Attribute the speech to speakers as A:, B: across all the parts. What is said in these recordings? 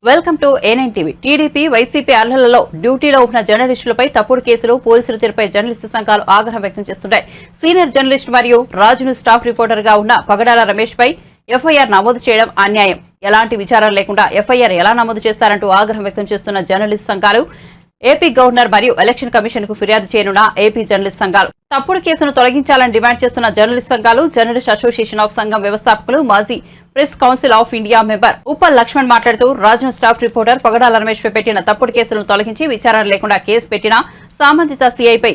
A: Welcome to A9 TV. TDP YCP అల్లర్లలో డ్యూటీలో ఉన్న జర్నలిస్టులపై తప్పుడు కేసులు పోలీసుల తీరుపై జర్నలిస్టు సంఘాలు ఆగ్రహం వ్యక్తం చేస్తున్నాయి. సీనియర్ జర్నలిస్ట్ మరియు రాజును స్టాఫ్ రిపోర్టర్ గా ఉన్న పగడాల రమేష్ పై ఎఫ్ఐఆర్ నమోదు చేయడం అన్యాయం. ఎలాంటి విచారణ లేకుండా ఎఫ్ఐఆర్ ఎలా నమోదు చేస్తారంటూ ఆగ్రహం వ్యక్తం చేస్తున్న జర్నలిస్ట్ సంఘాలు ఏపీ గవర్నర్ మరియు ఎలక్షన్ కమిషన్ కు ఫిర్యాదు చేయనున్న ఏపీ జర్నలిస్ట్ సంఘాలు తప్పుడు కేసును తొలగించాలని డిమాండ్ చేస్తున్న జర్నలిస్ట్ సంఘాలు జర్నలిస్ట్ అసోసియేషన్ ఆఫ్ సంఘం వ్యవస్థాపకులు మాజీ press council of India member Uppal Laxman మాట్లాడుతూ రాజన్ స్టాఫ్ రిపోర్టర్ పగడాల రమేష్ పై పెట్టిన తప్పుడు కేసులను తొలగించి విచారణ లేకుండా కేసు పెట్టిన సంబంధిత సీఐపై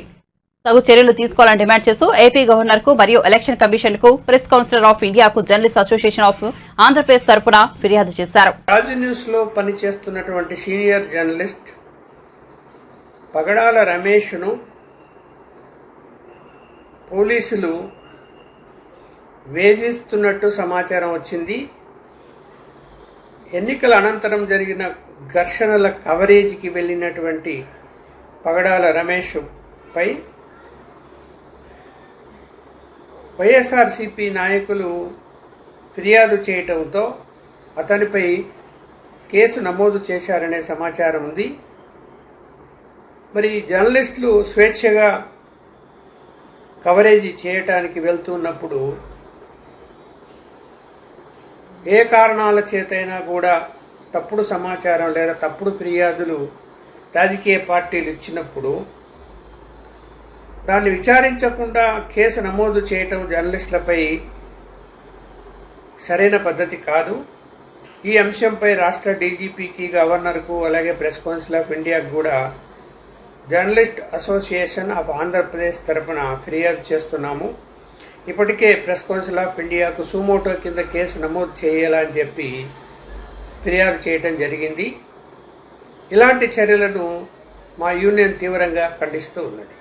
A: తగు చర్యలు తీసుకోవాలని డిమాండ్ చేస్తూ ఏపీ గవర్నర్ కు మరియు ఎలక్షన్ కమిషన్ కు ప్రెస్ కౌన్సిలర్ ఆఫ్ ఇండియాకు జర్నలిస్ట్ అసోసియేషన్ ఆఫ్ ఆంధ్రప్రదేశ్ తరపున ఫిర్యాదు చేశారు.
B: రాజు న్యూస్ లో పనిచేస్తున్నటువంటి సీనియర్ జర్నలిస్ట్ పగడాల రమేష్ను పోలీసులు వేధిస్తున్నట్టు సమాచారం వచ్చింది. ఎన్నికల అనంతరం జరిగిన ఘర్షణల కవరేజీకి వెళ్ళినటువంటి పగడాల రమేష్ పై వైఎస్ఆర్సీపీ నాయకులు ఫిర్యాదు చేయటంతో అతనిపై కేసు నమోదు చేశారనే సమాచారం ఉంది. మరి జర్నలిస్టులు స్వేచ్ఛగా కవరేజీ చేయటానికి వెళ్తున్నప్పుడు ఏ కారణాల చేతైనా కూడా తప్పుడు సమాచారం లేదా తప్పుడు ఫిర్యాదులు రాజకీయ పార్టీలు ఇచ్చినప్పుడు దాన్ని విచారించకుండా కేసు నమోదు చేయటం జర్నలిస్టులపై సరైన పద్ధతి కాదు. ఈ అంశంపై రాష్ట్ర డీజీపీకి, గవర్నర్కు, అలాగే ప్రెస్ కౌన్సిల్ ఆఫ్ ఇండియాకు కూడా జర్నలిస్ట్ అసోసియేషన్ ఆఫ్ ఆంధ్రప్రదేశ్ తరపున ఫిర్యాదు చేస్తున్నాము. ఇప్పటికే ప్రెస్ కౌన్సిల్ ఆఫ్ ఇండియాకు సుమోటో కింద కేసు నమోదు చేయాలని చెప్పి ఫిర్యాదు చేయడం జరిగింది. ఇలాంటి చర్యలను మా యూనియన్ తీవ్రంగా ఖండిస్తూ ఉన్నది.